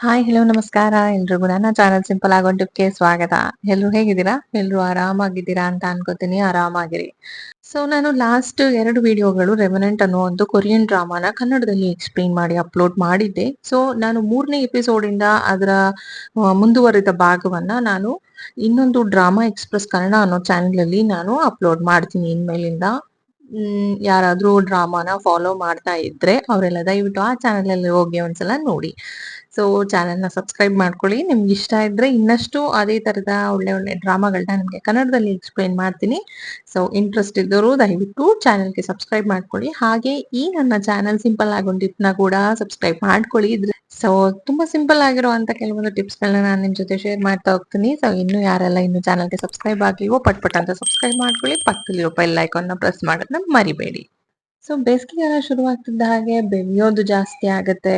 Hi hello ನಮಸ್ಕಾರ ಎಲ್ರಿಗೂ ನನ್ನ ಚಾನಲ್ ಸಿಂಪಲ್ ಆಗಿ ಟಿಪ್ಗೆ ಸ್ವಾಗತ. ಎಲ್ರು ಹೇಗಿದ್ದೀರಾ? ಎಲ್ರು ಆರಾಮಾಗಿದ್ದೀರಾ ಅಂತ ಅನ್ಕೋತೀನಿ. ಆರಾಮಾಗಿರಿ. ಸೊ ನಾನು ಲಾಸ್ಟ್ 2 ವಿಡಿಯೋಗಳು ರೆಮಿನೆಂಟ್ ಅನ್ನೋ ಒಂದು ಕೊರಿಯನ್ ಡ್ರಾಮಾನ ಕನ್ನಡದಲ್ಲಿ ಎಕ್ಸ್ಪ್ಲೇನ್ ಮಾಡಿ ಅಪ್ಲೋಡ್ ಮಾಡಿದ್ದೆ. ಸೊ ನಾನು 3ನೇ ಎಪಿಸೋಡ್ ಇಂದ ಅದರ ಮುಂದುವರಿದ ಭಾಗವನ್ನ ನಾನು ಇನ್ನೊಂದು ಡ್ರಾಮಾ ಎಕ್ಸ್‌ಪ್ರೆಸ್ ಕನ್ನಡ ಅನ್ನೋ ಚಾನೆಲ್ ಅಲ್ಲಿ ನಾನು ಅಪ್ಲೋಡ್ ಮಾಡ್ತೀನಿ ಇನ್ಮೇಲಿಂದ. ಯಾರಾದ್ರೂ ಡ್ರಾಮಾನ ಫಾಲೋ ಮಾಡ್ತಾ ಇದ್ರೆ ಅವರೆಲ್ಲ ದಯವಿಟ್ಟು ಆ ಚಾನೆಲ್ ಅಲ್ಲಿ ಹೋಗಿ ಒಂದ್ಸಲ ನೋಡಿ. ಸೊ ಚಾನೆಲ್‌ನ ಸಬ್ಸ್ಕ್ರೈಬ್ ಮಾಡ್ಕೊಳ್ಳಿ. ನಿಮ್ಗೆ ಇಷ್ಟ ಇದ್ರೆ ಇನ್ನಷ್ಟು ಅದೇ ತರದ ಒಳ್ಳೆ ಒಳ್ಳೆ ಡ್ರಾಮಾಗಳನ್ನ ನಿಮ್ಗೆ ಕನ್ನಡದಲ್ಲಿ ಎಕ್ಸ್‌ಪ್ಲೇನ್ ಮಾಡ್ತೀನಿ. ಸೊ ಇಂಟ್ರೆಸ್ಟ್ ಇದ್ದವರು ದಯವಿಟ್ಟು ಚಾನೆಲ್‌ಗೆ ಸಬ್ಸ್ಕ್ರೈಬ್ ಮಾಡ್ಕೊಳ್ಳಿ. ಹಾಗೆ ಈ ನನ್ನ ಚಾನೆಲ್ ಸಿಂಪಲ್ ಆಗಿ ಒಂದು ಟಿಪ್‌ನ ಕೂಡ ಸಬ್ಸ್ಕ್ರೈಬ್ ಮಾಡ್ಕೊಳ್ಳಿ. ಸೊ ತುಂಬಾ ಸಿಂಪಲ್ ಆಗಿರುವಂತ ಕೆಲವೊಂದು ಟಿಪ್ಸ್‌ಗಳನ್ನ ನಾನು ನಿಮ್ ಜೊತೆ ಶೇರ್ ಮಾಡ್ತಾ ಹೋಗ್ತೀನಿ. ಸೊ ಯಾರೆಲ್ಲ ಇನ್ನು ಚಾನೆಲ್‌ಗೆ ಸಬ್ಸ್ಕ್ರೈಬ್ ಆಗಿಲ್ವೋ ಪಟ್ ಅಂತ ಸಬ್ಸ್ಕ್ರೈಬ್ ಮಾಡ್ಕೊಳ್ಳಿ. ಪಕ್ಕದಲ್ಲಿರೋ ಬೆಲ್ ಐಕಾನ್ನ ಪ್ರೆಸ್ ಮಾಡೋದನ್ನ ಮರಿಬೇಡಿ. ಸೊ ಬೇಸಿಗೆಗಾಲ ಶುರುವಾಗ್ತಿದ್ದ ಹಾಗೆ ಬೆಳೆಯೋದು ಜಾಸ್ತಿ ಆಗುತ್ತೆ,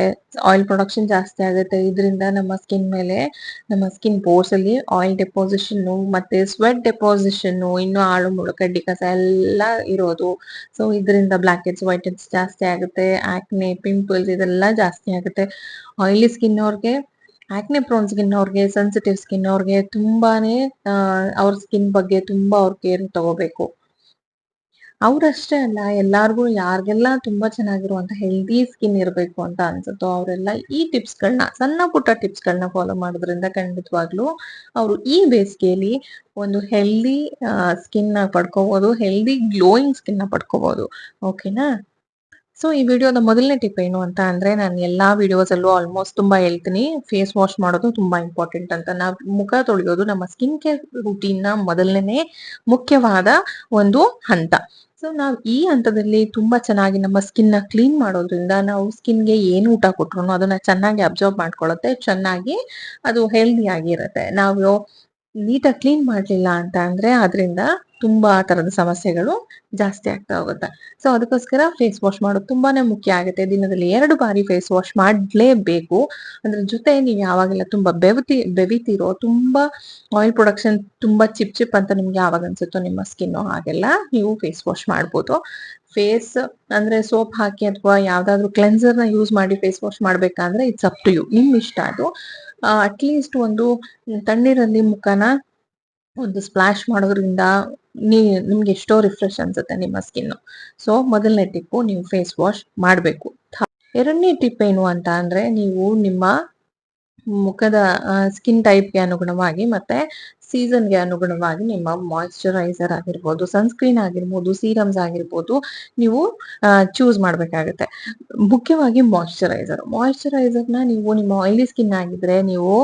ಆಯಿಲ್ ಪ್ರೊಡಕ್ಷನ್ ಜಾಸ್ತಿ ಆಗುತ್ತೆ. ಇದರಿಂದ ನಮ್ಮ ಸ್ಕಿನ್ ಮೇಲೆ, ನಮ್ಮ ಸ್ಕಿನ್ ಪೋರ್ಸ್ ಅಲ್ಲಿ ಆಯಿಲ್ ಡೆಪೋಸಿಷನ್ ಮತ್ತೆ ಸ್ವೆಟ್ ಡೆಪೋಸಿಷನ್, ಇನ್ನು ಆಳು ಮುಳು ಕಡ್ಡಿ ಕಸ ಎಲ್ಲ ಇರೋದು. ಸೊ ಇದರಿಂದ ಬ್ಲಾಕ್ ಹೆಡ್ಸ್ ವೈಟ್ ಹೆಡ್ಸ್ ಜಾಸ್ತಿ ಆಗುತ್ತೆ. ಆಕ್ನೆ ಪಿಂಪಲ್ಸ್ ಇದೆಲ್ಲ ಜಾಸ್ತಿ ಆಗುತ್ತೆ. ಆಯಿಲಿ ಸ್ಕಿನ್ ಅವ್ರಿಗೆ, ಆಕ್ನೆ ಪ್ರೋನ್ ಸ್ಕಿನ್ ಅವ್ರಿಗೆ, ಸೆನ್ಸಿಟಿವ್ ಸ್ಕಿನ್ ಅವ್ರಿಗೆ ತುಂಬಾನೇ ಅವ್ರ ಸ್ಕಿನ್ ಬಗ್ಗೆ ತುಂಬಾ ಅವ್ರ ಕೇರ್ ತಗೋಬೇಕು. ಅವ್ರಷ್ಟೇ ಅಲ್ಲ, ಎಲ್ಲಾರ್ಗು ಯಾರಿಗೆಲ್ಲ ತುಂಬಾ ಚೆನ್ನಾಗಿರುವಂತ ಹೆಲ್ದಿ ಸ್ಕಿನ್ ಇರಬೇಕು ಅಂತ ಅನ್ಸುತ್ತೋ ಅವರೆಲ್ಲ ಈ ಟಿಪ್ಸ್‌ಗಳನ್ನ, ಸಣ್ಣ ಪುಟ್ಟ ಟಿಪ್ಸ್‌ಗಳನ್ನ ಫಾಲೋ ಮಾಡೋದ್ರಿಂದ ಖಂಡಿತವಾಗ್ಲೂ ಅವರು ಈ ಬೇಸಿಗೆಯಲ್ಲಿ ಒಂದು ಹೆಲ್ದಿ ಸ್ಕಿನ್‌ನ ಪಡ್ಕೋಬಹುದು, ಹೆಲ್ದಿ ಗ್ಲೋಯಿಂಗ್ ಸ್ಕಿನ್‌ನ ಪಡ್ಕೋಬಹುದು. ಓಕೆನಾ? ಸೊ ಈ ವಿಡಿಯೋದ ಮೊದಲನೇ ಟಿಪ್ ಏನು ಅಂತ ಅಂದ್ರೆ, ನಾನು ಎಲ್ಲಾ ವಿಡಿಯೋಸ್ ಅಲ್ಲೂ ಆಲ್ಮೋಸ್ಟ್ ತುಂಬಾ ಹೇಳ್ತೀನಿ, ಫೇಸ್ ವಾಶ್ ಮಾಡೋದು ತುಂಬಾ ಇಂಪಾರ್ಟೆಂಟ್ ಅಂತ. ನಾವ್ ಮುಖ ತೊಳೆಯೋದು ನಮ್ಮ ಸ್ಕಿನ್ ಕೇರ್ ರೂಟೀನ್ ನ ಮೊದಲನೇ ಮುಖ್ಯವಾದ ಒಂದು ಹಂತ. ಸೊ ನಾವ್ ಈ ಹಂತದಲ್ಲಿ ತುಂಬಾ ಚೆನ್ನಾಗಿ ನಮ್ಮ ಸ್ಕಿನ್ ನ ಕ್ಲೀನ್ ಮಾಡೋದ್ರಿಂದ ನಾವು ಸ್ಕಿನ್ಗೆ ಏನು ಊಟ ಕೊಟ್ರು ಅದನ್ನ ಚೆನ್ನಾಗಿ ಅಬ್ಸರ್ವ್ ಮಾಡ್ಕೊಳ್ಳುತ್ತೆ, ಚೆನ್ನಾಗಿ ಅದು ಹೆಲ್ದಿ ಆಗಿರುತ್ತೆ. ನಾವು ನೀಟಾಗಿ ಕ್ಲೀನ್ ಮಾಡ್ಲಿಲ್ಲ ಅಂತ ಅಂದ್ರೆ ಅದರಿಂದ ತುಂಬಾ ತರದ ಸಮಸ್ಯೆಗಳು ಜಾಸ್ತಿ ಆಗ್ತಾ ಹೋಗುತ್ತೆ. ಸೊ ಅದಕ್ಕೋಸ್ಕರ ಫೇಸ್ ವಾಶ್ ಮಾಡೋದು ತುಂಬಾನೇ ಮುಖ್ಯ ಆಗುತ್ತೆ. ದಿನದಲ್ಲಿ 2 ಬಾರಿ ಫೇಸ್ ವಾಶ್ ಮಾಡ್ಲೇಬೇಕು. ಅದ್ರ ಜೊತೆ ನೀವು ಯಾವಾಗೆಲ್ಲ ತುಂಬಾ ಬೆವಿತಿರೋ, ತುಂಬಾ ಆಯಿಲ್ ಪ್ರೊಡಕ್ಷನ್ ತುಂಬಾ ಚಿಪ್ ಅಂತ ನಿಮ್ಗೆ ಯಾವಾಗ ಅನ್ಸುತ್ತೋ ನಿಮ್ಮ ಸ್ಕಿನ್, ಹಾಗೆಲ್ಲ ನೀವು ಫೇಸ್ ವಾಶ್ ಮಾಡ್ಬೋದು. ಫೇಸ್ ಅಂದ್ರೆ ಸೋಪ್ ಹಾಕಿ ಅಥವಾ ಯಾವ್ದಾದ್ರು ಕ್ಲೆನ್ಸರ್ ನ ಯೂಸ್ ಮಾಡಿ ಫೇಸ್ ವಾಶ್ ಮಾಡ್ಬೇಕಂದ್ರೆ ಇಟ್ಸ್ ಅಪ್ ಟು ಯು, ನಿಮ್ ಇಷ್ಟ ಅದು. ಅಟ್ಲೀಸ್ಟ್ ಒಂದು ತಣ್ಣೀರಲ್ಲಿ ಮುಖನ ಒಂದು ಸ್ಪ್ಲಾಶ್ ಮಾಡೋದ್ರಿಂದ ನಿಮ್ಗೆ ಎಷ್ಟೋ ರಿಫ್ರೆಶ್ ಅನ್ಸುತ್ತೆ ನಿಮ್ಮ ಸ್ಕಿನ್. ಸೊ ಮೊದಲನೇ ಟಿಪ್ಪು, ನೀವು ಫೇಸ್ ವಾಶ್ ಮಾಡ್ಬೇಕು. ಎರಡನೇ ಟಿಪ್ ಏನು ಅಂತ ಅಂದ್ರೆ, ನೀವು ನಿಮ್ಮ ಮುಖದ ಸ್ಕಿನ್ ಟೈಪ್ಗೆ ಅನುಗುಣವಾಗಿ ಮತ್ತೆ ಸೀಸನ್ಗೆ ಅನುಗುಣವಾಗಿ ನಿಮ್ಮ ಮಾಯಿಶ್ಚರೈಸರ್ ಆಗಿರ್ಬೋದು, ಸನ್ಸ್ಕ್ರೀನ್ ಆಗಿರ್ಬೋದು, ಸೀರಮ್ಸ್ ಆಗಿರ್ಬೋದು, ನೀವು ಚೂಸ್ ಮಾಡ್ಬೇಕಾಗತ್ತೆ. ಮುಖ್ಯವಾಗಿ ಮಾಯಿಶ್ಚರೈಸರ್ ನ ನೀವು ನಿಮ್ಮ ಆಯಿಲಿ ಸ್ಕಿನ್ ಆಗಿದ್ರೆ ನೀವು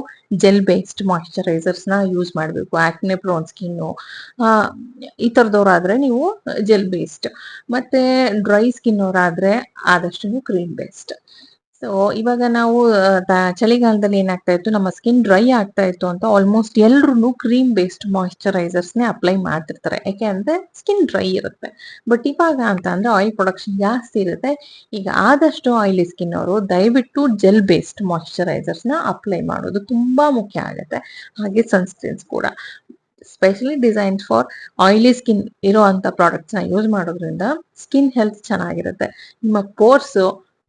ಜೆಲ್ ಬೇಸ್ಡ್ ಮಾಯಿಶ್ಚರೈಸರ್ಸ್ ನ ಯೂಸ್ ಮಾಡ್ಬೇಕು. ಆಕ್ನೆ ಪ್ರೋನ್ ಸ್ಕಿನ್ ಈ ತರದವ್ರಾದ್ರೆ ನೀವು ಜೆಲ್ ಬೇಸ್ಡ್, ಮತ್ತೆ ಡ್ರೈ ಸ್ಕಿನ್ ಅವರಾದ್ರೆ ಆದಷ್ಟು ಕ್ರೀಮ್ ಬೇಸ್ಡ್. ಸೊ ಇವಾಗ ನಾವು ಚಳಿಗಾಲದಲ್ಲಿ ಏನಾಗ್ತಾ ಇತ್ತು, ನಮ್ಮ ಸ್ಕಿನ್ ಡ್ರೈ ಆಗ್ತಾ ಇತ್ತು ಅಂತ ಆಲ್ಮೋಸ್ಟ್ ಎಲ್ರು ಕ್ರೀಮ್ ಬೇಸ್ಡ್ ಮಾಯಿಶ್ಚರೈಸರ್ಸ್ ನೇ ಅಪ್ಲೈ ಮಾಡ್ತಿರ್ತಾರೆ. ಯಾಕೆ ಅಂದ್ರೆ ಸ್ಕಿನ್ ಡ್ರೈ ಇರುತ್ತೆ. ಬಟ್ ಇವಾಗ ಅಂತ ಅಂದ್ರೆ ಆಯಿಲ್ ಪ್ರೊಡಕ್ಷನ್ ಜಾಸ್ತಿ ಇರುತ್ತೆ. ಈಗ ಆದಷ್ಟು ಆಯಿಲಿ ಸ್ಕಿನ್ ಅವರು ದಯವಿಟ್ಟು ಜೆಲ್ ಬೇಸ್ಡ್ ಮಾಯಿಶ್ಚರೈಸರ್ಸ್ ನ ಅಪ್ಲೈ ಮಾಡೋದು ತುಂಬಾ ಮುಖ್ಯ ಆಗುತ್ತೆ. ಹಾಗೆ ಸನ್ಸ್ಕ್ರೀನ್ಸ್ ಕೂಡ specially design for oily skin ಇರೋ ಅಂತ ಪ್ರಾಡಕ್ಟ್ಸ್ ನ ಯೂಸ್ ಮಾಡೋದ್ರಿಂದ ಸ್ಕಿನ್ ಹೆಲ್ತ್ ಚೆನ್ನಾಗಿರುತ್ತೆ. ನಿಮ್ಮ ಪೋರ್ಸ್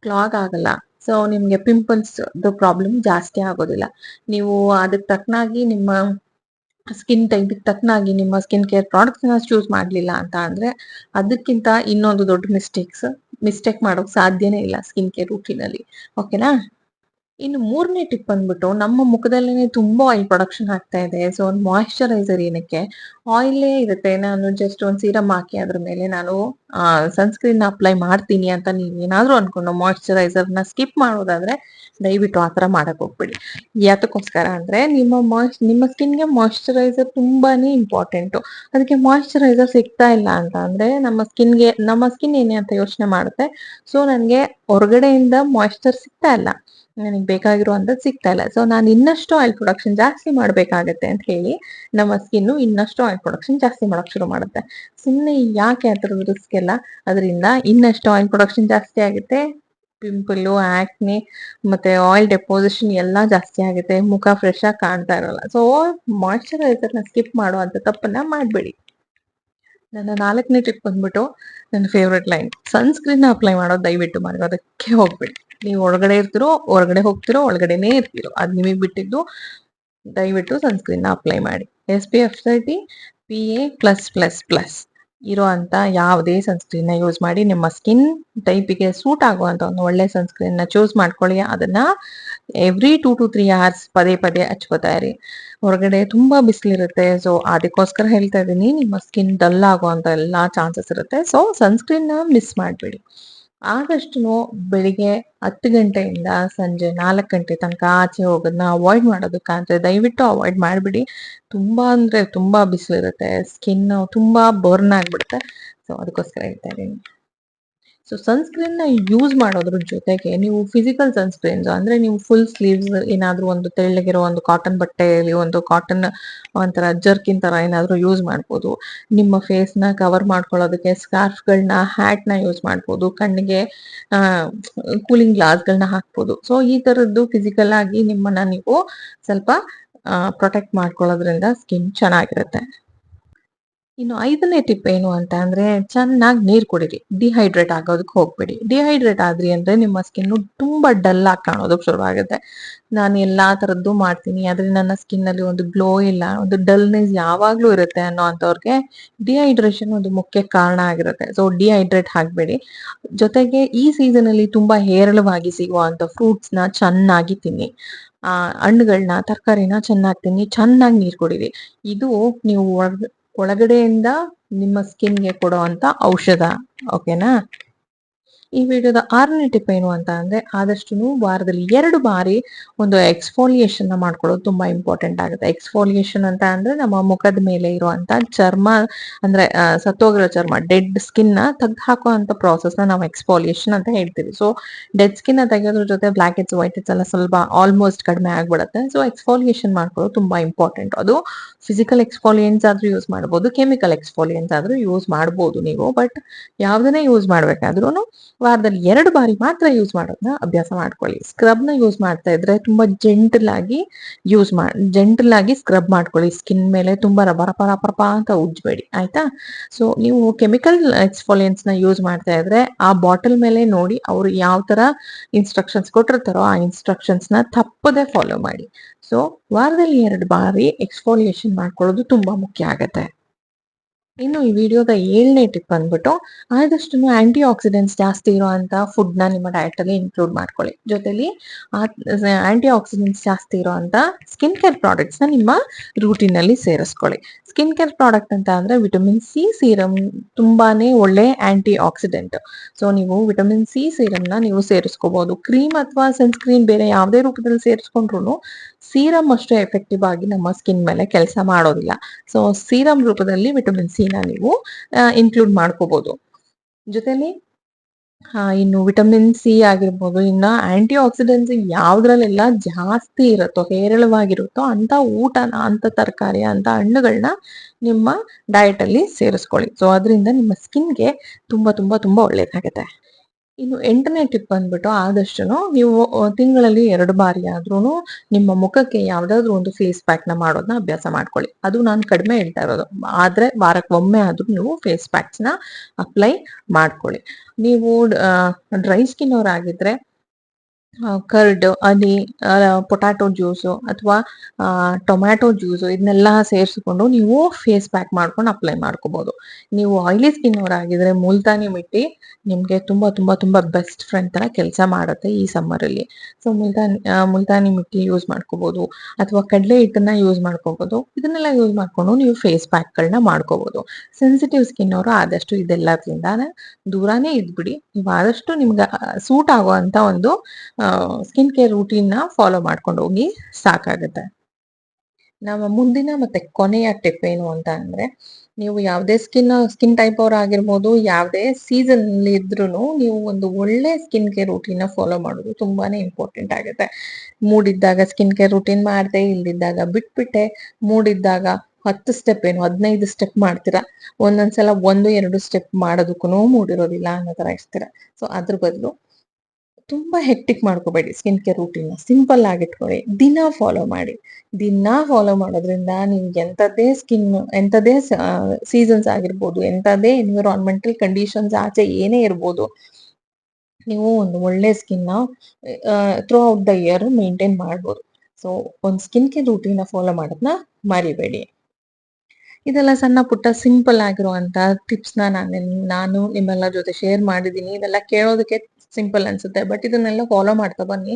ಕ್ಲಾಗ್ ಆಗಲ್ಲ. ಸೊ ನಿಮ್ಗೆ ಪಿಂಪಲ್ಸ್ ಪ್ರಾಬ್ಲಮ್ ಜಾಸ್ತಿ ಆಗೋದಿಲ್ಲ. ನೀವು ಅದಕ್ಕೆ ತಕ್ಕನಾಗಿ ನಿಮ್ಮ ಸ್ಕಿನ್ ಟೈಪ್ ತಕ್ಕನಾಗಿ ನಿಮ್ಮ ಸ್ಕಿನ್ ಕೇರ್ ಪ್ರಾಡಕ್ಟ್ಸ್ ನ ಚೂಸ್ ಮಾಡ್ಲಿಲ್ಲ ಅಂತ ಅಂದ್ರೆ ಅದಕ್ಕಿಂತ ಇನ್ನೊಂದು ದೊಡ್ಡ ಮಿಸ್ಟೇಕ್ ಮಾಡೋಕ್ ಸಾಧ್ಯನೇ ಇಲ್ಲ ಸ್ಕಿನ್ ಕೇರ್ ರೂಟೀನ್ ಅಲ್ಲಿ. ಓಕೆನಾ? ಇನ್ನು 3ನೇ ಟಿಪ್ ಬಂದ್ಬಿಟ್ಟು, ನಮ್ಮ ಮುಖದಲ್ಲೇನೆ ತುಂಬಾ ಆಯಿಲ್ ಪ್ರೊಡಕ್ಷನ್ ಆಗ್ತಾ ಇದೆ. ಸೊ ಒಂದು ಮಾಯಿಶ್ಚರೈಸರ್ ಏನಕ್ಕೆ, ಆಯಿಲೇ ಇರುತ್ತೆ, ನಾನು ಜಸ್ಟ್ ಒಂದು ಸೀರಮ್ ಹಾಕಿ ಅದ್ರ ಮೇಲೆ ನಾನು ಸನ್ಸ್ಕ್ರೀನ್ ನ ಅಪ್ಲೈ ಮಾಡ್ತೀನಿ ಅಂತ ನೀವ್ ಏನಾದ್ರೂ ಅನ್ಕೊಂಡು ಮಾಯಿಶ್ಚರೈಸರ್ ನ ಸ್ಕಿಪ್ ಮಾಡೋದಾದ್ರೆ ದಯವಿಟ್ಟು ಆತರ ಮಾಡಕ್ ಹೋಗ್ಬೇಡಿ. ಯಾತಕ್ಕೋಸ್ಕರ ಅಂದ್ರೆ ನಿಮ್ಮ ಸ್ಕಿನ್ಗೆ ಮಾಯಿಶ್ಚರೈಸರ್ ತುಂಬಾನೇ ಇಂಪಾರ್ಟೆಂಟ್. ಅದಕ್ಕೆ ಮಾಯಿಶ್ಚರೈಸರ್ ಸಿಗ್ತಾ ಇಲ್ಲ ಅಂತ ಅಂದ್ರೆ ನಮ್ಮ ಸ್ಕಿನ್ ಏನೇ ಅಂತ ಯೋಚನೆ ಮಾಡುತ್ತೆ, ಸೊ ನನ್ಗೆ ಹೊರಗಡೆಯಿಂದ ಮಾಯಿಶ್ಚರ್ ಸಿಗ್ತಾ ಇಲ್ಲ, ನನಗೆ ಬೇಕಾಗಿರುವಂತದ್ದು ಸಿಗ್ತಾ ಇಲ್ಲ, ಸೊ ನಾನು ಇನ್ನಷ್ಟು ಆಯಿಲ್ ಪ್ರೊಡಕ್ಷನ್ ಜಾಸ್ತಿ ಮಾಡ್ಬೇಕಾಗತ್ತೆ ಅಂತ ಹೇಳಿ ನಮ್ಮ ಸ್ಕಿನ್ ಇನ್ನಷ್ಟು ಆಯಿಲ್ ಪ್ರೊಡಕ್ಷನ್ ಜಾಸ್ತಿ ಮಾಡಕ್ ಶುರು ಮಾಡುತ್ತೆ. ಸುಮ್ಮನೆ ಯಾಕೆ ಅದರ ರಿಸ್ಕ್ ಎಲ್ಲ, ಅದರಿಂದ ಇನ್ನಷ್ಟು ಆಯಿಲ್ ಪ್ರೊಡಕ್ಷನ್ ಜಾಸ್ತಿ ಆಗುತ್ತೆ, ಪಿಂಪಲ್, ಆಕ್ನೆ ಮತ್ತೆ ಆಯಿಲ್ ಡೆಪೋಸಿಷನ್ ಎಲ್ಲಾ ಜಾಸ್ತಿ ಆಗುತ್ತೆ, ಮುಖ ಫ್ರೆಶ್ ಆಗಿ ಕಾಣ್ತಾ ಇರಲ್ಲ. ಸೊ ಮಾಯಿಶ್ಚರೈಸರ್ ನ ಸ್ಕಿಪ್ ಮಾಡುವಂತ ತಪ್ಪನ್ನ ಮಾಡ್ಬೇಡಿ. ನನ್ನ 4ನೇ ಟಿಪ್ ಬಂದ್ಬಿಟ್ಟು ನನ್ನ ಫೇವ್ರೆಟ್ ಲೈನ್. ಸನ್‌ಸ್ಕ್ರೀನ್‌ನ ಅಪ್ಲೈ ಮಾಡೋದು ದಯವಿಟ್ಟು ಮರೆಯೋದಕ್ಕೆ ಹೋಗ್ಬೇಡಿ. ನೀವು ಒಳಗಡೆ ಇರ್ತಿರೋ, ಹೊರಗಡೆ ಹೋಗ್ತಿರೋ, ಒಳಗಡೆನೇ ಇರ್ತಿರೋ ಅದು ನಿಮಗೆ ಬಿಟ್ಟಿದ್ದು. ದಯವಿಟ್ಟು ಸನ್‌ಸ್ಕ್ರೀನ್‌ನ ಅಪ್ಲೈ ಮಾಡಿ. SPF 30 PA+++ ಇರೋ ಅಂತ ಯಾವುದೇ ಸನ್‌ಸ್ಕ್ರೀನ್‌ನ ಯೂಸ್ ಮಾಡಿ. ನಿಮ್ಮ ಸ್ಕಿನ್ ಟೈಪಿಗೆ ಸೂಟ್ ಆಗುವಂತ ಒಂದು ಒಳ್ಳೆ ಸನ್‌ಸ್ಕ್ರೀನ್‌ನ ಚೂಸ್ ಮಾಡ್ಕೊಳ್ಳಿ. ಅದನ್ನ ಎವ್ರಿ 2 to 3 ಅವರ್ಸ್ ಪದೇ ಪದೇ ಹಚ್ಕೋತಾ ಇರಿ. ಹೊರಗಡೆ ತುಂಬಾ ಬಿಸಿಲಿರುತ್ತೆ. ಸೊ ಅದಕ್ಕೋಸ್ಕರ ಹೇಳ್ತಾ ಇದ್ದೀನಿ, ನಿಮ್ಮ ಸ್ಕಿನ್ ಡಲ್ ಆಗುವಂತ ಎಲ್ಲಾ ಚಾನ್ಸಸ್ ಇರುತ್ತೆ. ಸೊ ಸನ್‌ಸ್ಕ್ರೀನ್‌ನ ಮಿಸ್ ಮಾಡಬೇಡಿ. ಆದಷ್ಟು ಬೆಳಿಗ್ಗೆ 10 ಗಂಟೆಯಿಂದ ಸಂಜೆ 4 ಗಂಟೆ ತನಕ ಆಚೆ ಹೋಗೋದನ್ನ ಅವಾಯ್ಡ್ ಮಾಡೋದಕ್ಕಾದ್ರೆ ದಯವಿಟ್ಟು ಅವಾಯ್ಡ್ ಮಾಡ್ಬಿಡಿ. ತುಂಬಾ ಅಂದ್ರೆ ತುಂಬಾ ಬಿಸಿಲಿರುತ್ತೆ. ಸ್ಕಿನ್ ತುಂಬಾ ಬರ್ನ್ ಆಗ್ಬಿಡುತ್ತೆ. ಸೊ ಅದಕ್ಕೋಸ್ಕರ ಹೇಳ್ತಾ ಇದ್ದೀನಿ. ಸೊ ಸನ್‌ಸ್ಕ್ರೀನ್‌ನ ಯೂಸ್ ಮಾಡೋದ್ರ ಜೊತೆಗೆ ನೀವು ಫಿಸಿಕಲ್ ಸನ್‌ಸ್ಕ್ರೀನ್ಸ್ ಅಂದ್ರೆ ನೀವು ಫುಲ್ ಸ್ಲೀವ್ಸ್ ಏನಾದ್ರೂ ಒಂದು ತೆಳ್ಳಗಿರೋ ಒಂದು ಕಾಟನ್ ಬಟ್ಟೆಯಲ್ಲಿ ಒಂದು ಕಾಟನ್ ಒಂಥರ ಜರ್ಕಿನ್ ತರ ಏನಾದ್ರೂ ಯೂಸ್ ಮಾಡ್ಬೋದು. ನಿಮ್ಮ ಫೇಸ್‌ನ ಕವರ್ ಮಾಡ್ಕೊಳ್ಳೋದಕ್ಕೆ ಸ್ಕಾರ್ಫ್‌ಗಳನ್ನ, ಹ್ಯಾಟ್‌ನ ಯೂಸ್ ಮಾಡ್ಬೋದು. ಕಣ್ಣಿಗೆ ಕೂಲಿಂಗ್ ಗ್ಲಾಸ್‌ಗಳನ್ನ ಹಾಕ್ಬೋದು. ಸೊ ಈ ತರದ್ದು ಫಿಸಿಕಲ್ ಆಗಿ ನಿಮ್ಮನ್ನ ನೀವು ಸ್ವಲ್ಪ ಪ್ರೊಟೆಕ್ಟ್ ಮಾಡ್ಕೊಳ್ಳೋದ್ರಿಂದ ಸ್ಕಿನ್ ಚೆನ್ನಾಗಿರುತ್ತೆ. ಇನ್ನು 5ನೇ ಟಿಪ್ ಏನು ಅಂತ ಅಂದ್ರೆ ಚೆನ್ನಾಗಿ ನೀರ್ ಕುಡೀರಿ. ಡಿಹೈಡ್ರೇಟ್ ಆಗೋದಕ್ಕೆ ಹೋಗ್ಬೇಡಿ. ಡಿಹೈಡ್ರೇಟ್ ಆದ್ರಿ ಅಂದ್ರೆ ನಿಮ್ಮ ಸ್ಕಿನ್ ತುಂಬಾ ಡಲ್ ಆಗಿ ಕಾಣೋದಕ್ಕೆ ಶುರುವಾಗುತ್ತೆ. ನಾನು ಎಲ್ಲಾ ತರದ್ದು ಮಾಡ್ತೀನಿ ಆದ್ರೆ ನನ್ನ ಸ್ಕಿನ್ ಅಲ್ಲಿ ಒಂದು ಗ್ಲೋ ಇಲ್ಲ, ಒಂದು ಡಲ್ನೆಸ್ ಯಾವಾಗ್ಲೂ ಇರುತ್ತೆ ಅನ್ನೋ ಅಂತವ್ರಿಗೆ ಡಿಹೈಡ್ರೇಷನ್ ಒಂದು ಮುಖ್ಯ ಕಾರಣ ಆಗಿರುತ್ತೆ. ಸೊ ಡಿಹೈಡ್ರೇಟ್ ಆಗ್ಬೇಡಿ. ಜೊತೆಗೆ ಈ ಸೀಸನ್ ಅಲ್ಲಿ ತುಂಬಾ ಹೇರಳವಾಗಿ ಸಿಗುವಂತ ಫ್ರೂಟ್ಸ್ ನ ಚೆನ್ನಾಗಿ ತಿನ್ನಿ. ಹಣ್ಣುಗಳನ್ನ, ತರಕಾರಿನ ಚೆನ್ನಾಗಿ ತಿನ್ನಿ, ಚೆನ್ನಾಗಿ ನೀರ್ ಕುಡೀರಿ. ಇದು ನೀವು ಒಳಗಡೆಯಿಂದ ನಿಮ್ಮ ಸ್ಕಿನ್ಗೆ ಕೊಡುವಂತ ಔಷಧ. ಓಕೆನಾ? ಈ ವಿಡಿಯೋದ 6ನೇ ಟಿಪ್ ಏನು ಅಂತ ಅಂದ್ರೆ ಆದಷ್ಟು ವಾರದಲ್ಲಿ 2 ಬಾರಿ ಒಂದು ಎಕ್ಸ್ಫೋಲಿಯೇಷನ್ ನ ಮಾಡ್ಕೊಳ್ಳೋದು ತುಂಬಾ ಇಂಪಾರ್ಟೆಂಟ್ ಆಗುತ್ತೆ. ಎಕ್ಸ್ಫೋಲಿಯೇಷನ್ ಅಂತ ಅಂದ್ರೆ ನಮ್ಮ ಮುಖದ ಮೇಲೆ ಇರುವಂತ ಚರ್ಮ ಅಂದ್ರೆ ಸತ್ತೋಗಿರೋ ಚರ್ಮ, ಡೆಡ್ ಸ್ಕಿನ್ ನ ತೆಗ್ದು ಹಾಕುವಂತ ಪ್ರಾಸೆಸ್ ನ ನಾವು ಎಕ್ಸ್ಫೋಲಿಯೇಷನ್ ಅಂತ ಹೇಳ್ತೀವಿ. ಸೊ ಡೆಡ್ ಸ್ಕಿನ್ ನ ತೆಗೆಯೋದ್ರ ಜೊತೆ ಬ್ಲಾಕ್ ಹೆಡ್ಸ್, ವೈಟ್ ಹೆಡ್ಸ್ ಎಲ್ಲ ಸ್ವಲ್ಪ ಆಲ್ಮೋಸ್ಟ್ ಕಡಿಮೆ ಆಗ್ಬಿಡುತ್ತೆ. ಸೊ ಎಕ್ಸ್ಫೋಲಿಯೇಷನ್ ಮಾಡ್ಕೊಳ್ಳೋದು ತುಂಬಾ ಇಂಪಾರ್ಟೆಂಟ್. ಅದು ಫಿಸಿಕಲ್ ಎಕ್ಸ್ಫೋಲಿಯೆಂಟ್ಸ್ ಆದ್ರೂ ಯೂಸ್ ಮಾಡಬಹುದು, ಕೆಮಿಕಲ್ ಎಕ್ಸ್ಫೋಲಿಯೆಂಟ್ಸ್ ಆದ್ರೂ ಯೂಸ್ ಮಾಡಬಹುದು ನೀವು. ಬಟ್ ಯಾವ್ದನ್ನೇ ಯೂಸ್ ಮಾಡ್ಬೇಕಾದ್ರೂ ವಾರದಲ್ಲಿ 2 ಬಾರಿ ಮಾತ್ರ ಯೂಸ್ ಮಾಡೋದನ್ನ ಅಭ್ಯಾಸ ಮಾಡ್ಕೊಳ್ಳಿ. ಸ್ಕ್ರಬ್ ನ ಯೂಸ್ ಮಾಡ್ತಾ ಇದ್ರೆ ತುಂಬಾ ಜೆಂಟಲ್ ಆಗಿ ಸ್ಕ್ರಬ್ ಮಾಡ್ಕೊಳ್ಳಿ. ಸ್ಕಿನ್ ಮೇಲೆ ತುಂಬಾ ರಪ ಅಂತ ಉಜ್ಬೇಡಿ, ಆಯ್ತಾ? ಸೊ ನೀವು ಕೆಮಿಕಲ್ ಎಕ್ಸ್ಫೋಲಿಯೆಂಟ್ಸ್ ನ ಯೂಸ್ ಮಾಡ್ತಾ ಇದ್ರೆ ಆ ಬಾಟಲ್ ಮೇಲೆ ನೋಡಿ ಅವ್ರು ಯಾವ ತರ ಇನ್ಸ್ಟ್ರಕ್ಷನ್ಸ್ ಕೊಟ್ಟಿರ್ತಾರೋ ಆ ಇನ್ಸ್ಟ್ರಕ್ಷನ್ಸ್ ನ ತಪ್ಪದೆ ಫಾಲೋ ಮಾಡಿ. ಸೊ ವಾರದಲ್ಲಿ 2 ಬಾರಿ ಎಕ್ಸ್ಫೋಲಿಯೇಷನ್ ಮಾಡ್ಕೊಳ್ಳೋದು ತುಂಬಾ ಮುಖ್ಯ ಆಗತ್ತೆ. ಇನ್ನು ಈ ವಿಡಿಯೋದ 7ನೇ ಟಿಪ್ ಬಂದ್ಬಿಟ್ಟು ಆದಷ್ಟು ಆಂಟಿ ಆಕ್ಸಿಡೆಂಟ್ಸ್ ಜಾಸ್ತಿ ಇರುವಂತ ಫುಡ್ ನ ನಿಮ್ಮ ಡಯಟ್ ಅಲ್ಲಿ ಇನ್ಕ್ಲೂಡ್ ಮಾಡ್ಕೊಳ್ಳಿ. ಜೊತೆಲಿ ಆಂಟಿ ಆಕ್ಸಿಡೆಂಟ್ಸ್ ಜಾಸ್ತಿ ಇರುವಂತ ಸ್ಕಿನ್ ಕೇರ್ ಪ್ರಾಡಕ್ಟ್ಸ್ ನ ನಿಮ್ಮ ರೂಟೀನ್ ಅಲ್ಲಿ ಸೇರಿಸ್ಕೊಳ್ಳಿ. ಸ್ಕಿನ್ ಕೇರ್ ಪ್ರಾಡಕ್ಟ್ ಅಂತ ಅಂದ್ರೆ ವಿಟಮಿನ್ ಸಿ ಸೀರಮ್ ತುಂಬಾನೇ ಒಳ್ಳೆ ಆಂಟಿ ಆಕ್ಸಿಡೆಂಟ್. ಸೊ ನೀವು ವಿಟಮಿನ್ ಸಿ ಸೀರಮ್ ನ ನೀವು ಸೇರಿಸ್ಕೋಬಹುದು. ಕ್ರೀಮ್ ಅಥವಾ ಸನ್ಸ್ಕ್ರೀನ್ ಬೇರೆ ಯಾವುದೇ ರೂಪದಲ್ಲಿ ಸೇರಿಸ್ಕೊಂಡ್ರು ಸೀರಮ್ ಅಷ್ಟು ಎಫೆಕ್ಟಿವ್ ಆಗಿ ನಮ್ಮ ಸ್ಕಿನ್ ಮೇಲೆ ಕೆಲಸ ಮಾಡೋದಿಲ್ಲ. ಸೊ ಸೀರಮ್ ರೂಪದಲ್ಲಿ ವಿಟಮಿನ್ ಸಿ ನ ನೀವು ಇನ್ಕ್ಲೂಡ್ ಮಾಡ್ಕೋಬಹುದು. ಜೊತೆಲಿ ಇನ್ನು ವಿಟಮಿನ್ ಸಿ ಆಗಿರ್ಬೋದು, ಇನ್ನ ಆಂಟಿ ಆಕ್ಸಿಡೆಂಟ್ಸ್ ಯಾವ್ದ್ರಲ್ಲೆಲ್ಲ ಜಾಸ್ತಿ ಇರುತ್ತೋ, ಹೇರಳವಾಗಿರುತ್ತೋ ಅಂತ ಊಟನ, ಅಂತ ತರಕಾರಿ, ಅಂತ ಹಣ್ಣುಗಳನ್ನ ನಿಮ್ಮ ಡಯಟ್ ಅಲ್ಲಿ ಸೇರಿಸ್ಕೊಳ್ಳಿ. ಸೊ ಅದರಿಂದ ನಿಮ್ಮ ಸ್ಕಿನ್ಗೆ ತುಂಬಾ ತುಂಬಾ ತುಂಬಾ ಒಳ್ಳೇದಾಗುತ್ತೆ. ಇನ್ನು 8ನೇ ಟಿಪ್ ಬಂದ್ಬಿಟ್ಟು ಆದಷ್ಟು ನೀವು ತಿಂಗಳಲ್ಲಿ 2 ಬಾರಿ ಆದ್ರೂ ನಿಮ್ಮ ಮುಖಕ್ಕೆ ಯಾವ್ದಾದ್ರು ಒಂದು ಫೇಸ್ ಪ್ಯಾಕ್ ನ ಮಾಡೋದನ್ನ ಅಭ್ಯಾಸ ಮಾಡ್ಕೊಳ್ಳಿ. ಅದು ನಾನು ಕಡಿಮೆ ಹೇಳ್ತಾ ಇರೋದು. ಆದ್ರೆ ವಾರಕ್ಕೆ ಒಮ್ಮೆ ಆದ್ರೂ ನೀವು ಫೇಸ್ ಪ್ಯಾಕ್ಸ್ ನ ಅಪ್ಲೈ ಮಾಡ್ಕೊಳ್ಳಿ. ನೀವು ಡ್ರೈ ಸ್ಕಿನ್ ಅವರಾಗಿದ್ರೆ ಕರ್ಡ್, ಹನಿ, ಪೊಟ್ಯಾಟೊ ಜ್ಯೂಸು ಅಥವಾ ಟೊಮ್ಯಾಟೊ ಜ್ಯೂಸು ಇದನ್ನೆಲ್ಲ ಸೇರಿಸ್ಕೊಂಡು ನೀವು ಫೇಸ್ ಪ್ಯಾಕ್ ಮಾಡ್ಕೊಂಡು ಅಪ್ಲೈ ಮಾಡ್ಕೋಬಹುದು. ನೀವು ಆಯಿಲಿ ಸ್ಕಿನ್ ಅವರಾಗಿದ್ರೆ ಮುಲ್ತಾನಿ ಮಿಟ್ಟಿ ನಿಮ್ಗೆ ತುಂಬಾ ತುಂಬಾ ತುಂಬಾ ಬೆಸ್ಟ್ ಫ್ರೆಂಡ್ ತರ ಕೆಲಸ ಮಾಡುತ್ತೆ ಈ ಸಮ್ಮರ್ ಅಲ್ಲಿ. ಸೊ ಮುಲ್ತಾನಿ ಮಿಟ್ಟಿ ಯೂಸ್ ಮಾಡ್ಕೋಬಹುದು ಅಥವಾ ಕಡಲೆ ಹಿಟ್ಟನ್ನ ಯೂಸ್ ಮಾಡ್ಕೋಬಹುದು. ಇದನ್ನೆಲ್ಲ ಯೂಸ್ ಮಾಡ್ಕೊಂಡು ನೀವು ಫೇಸ್ ಪ್ಯಾಕ್ ಗಳನ್ನ ಮಾಡ್ಕೋಬಹುದು. ಸೆನ್ಸಿಟಿವ್ ಸ್ಕಿನ್ ಅವರು ಆದಷ್ಟು ಇದೆಲ್ಲದ್ರಿಂದ ದೂರಾನೇ ಇದ್ಬಿಡಿ. ನೀವು ಆದಷ್ಟು ನಿಮ್ಗೆ ಸೂಟ್ ಆಗುವಂತ ಒಂದು ಸ್ಕಿನ್ ಕೇರ್ ರೂಟೀನ್ ನ ಫಾಲೋ ಮಾಡ್ಕೊಂಡು ಹೋಗಿ ಸಾಕಾಗುತ್ತೆ. ನಮ್ಮ ಮುಂದಿನ ಮತ್ತೆ ಕೊನೆಯ ಟಿಪ್ ಏನು ಅಂತ ಅಂದ್ರೆ ನೀವು ಯಾವುದೇ ಸ್ಕಿನ್ ಟೈಪ್ ಅವ್ರ ಆಗಿರ್ಬೋದು, ಯಾವುದೇ ಸೀಸನ್ ಅಲ್ಲಿ ಇದ್ರೂ ನೀವು ಒಂದು ಒಳ್ಳೆ ಸ್ಕಿನ್ ಕೇರ್ ರೂಟೀನ್ ನ ಫಾಲೋ ಮಾಡೋದು ತುಂಬಾನೇ ಇಂಪಾರ್ಟೆಂಟ್ ಆಗುತ್ತೆ. ಮೂಡಿದ್ದಾಗ ಸ್ಕಿನ್ ಕೇರ್ ರೂಟೀನ್ ಮಾಡ್ದೆ, ಇಲ್ದಿದ್ದಾಗ ಬಿಟ್ಬಿಟ್ಟೆ, ಮೂಡಿದ್ದಾಗ 10 ಸ್ಟೆಪ್ ಏನು 15 ಸ್ಟೆಪ್ ಮಾಡ್ತೀರಾ. ಒಂದೊಂದ್ಸಲ 1-2 ಸ್ಟೆಪ್ ಮಾಡೋದಕ್ಕೂ ಮೂಡಿರೋದಿಲ್ಲ ಅನ್ನೋ ತರ ಇರ್ತೀರ. ಸೊ ಅದ್ರ ಬದಲು ತುಂಬಾ ಹೆಕ್ಟಿಕ್ ಮಾಡ್ಕೋಬೇಡಿ. ಸ್ಕಿನ್ ಕೇರ್ ರೂಟೀನ್ ಸಿಂಪಲ್ ಆಗಿಟ್ಕೊಳ್ಳಿ. ದಿನ ಫಾಲೋ ಮಾಡಿ. ದಿನ ಫಾಲೋ ಮಾಡೋದ್ರಿಂದ ನಿಮ್ಗೆ ಎಂತದೇ ಸೀಸನ್ಸ್ ಆಗಿರ್ಬೋದು, ಎಂತದೇ ಎನ್ವಿರಾನ್ಮೆಂಟಲ್ ಕಂಡೀಷನ್ಸ್ ಆಚೆ ಏನೇ ಇರ್ಬೋದು, ನೀವು ಒಂದು ಒಳ್ಳೆ skin through out the year maintain ಮಾಡ್ಬೋದು. ಸೊ ಒಂದು ಸ್ಕಿನ್ ಕೇರ್ ರೂಟೀನ್ ಫಾಲೋ ಮಾಡೋದನ್ನ ಮರಿಬೇಡಿ. ಇದೆಲ್ಲ ಸಣ್ಣ ಪುಟ್ಟ ಸಿಂಪಲ್ ಆಗಿರುವಂತ ಟಿಪ್ಸ್ ನಾನು ನಿಮ್ಮೆಲ್ಲ ಜೊತೆ ಶೇರ್ ಮಾಡಿದೀನಿ. ಇದೆಲ್ಲ ಕೇಳೋದಕ್ಕೆ ಸಿಂಪಲ್ ಅನ್ಸುತ್ತೆ, ಬಟ್ ಇದನ್ನೆಲ್ಲ ಫಾಲೋ ಮಾಡ್ತಾ ಬನ್ನಿ.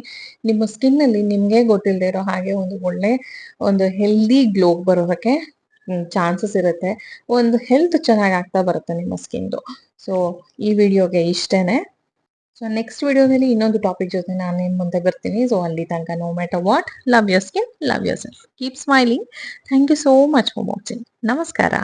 ನಿಮ್ಮ ಸ್ಕಿನ್ ಅಲ್ಲಿ ನಿಮ್ಗೆ ಗೊತ್ತಿಲ್ಲದೆ ಇರೋ ಹಾಗೆ ಒಂದು ಹೆಲ್ದಿ ಗ್ಲೋ ಬರೋದಕ್ಕೆ ಚಾನ್ಸಸ್ ಇರುತ್ತೆ. ಒಂದು ಹೆಲ್ತ್ ಚೆನ್ನಾಗಿ ಆಗ್ತಾ ಬರುತ್ತೆ ನಿಮ್ಮ ಸ್ಕಿನ್ದು. ಸೊ ಈ ವಿಡಿಯೋಗೆ ಇಷ್ಟೇನೆ. ಸೊ ನೆಕ್ಸ್ಟ್ ವಿಡಿಯೋದಲ್ಲಿ ಇನ್ನೊಂದು ಟಾಪಿಕ್ ಜೊತೆ ನಾನು ನಿಮ್ ಮುಂದೆ ಬರ್ತೀನಿ. ಸೊ ಅಲ್ಲಿ ತನಕ no matter what, love your skin, love yourself, keep smiling. Thank you so much for watching. ನಮಸ್ಕಾರ.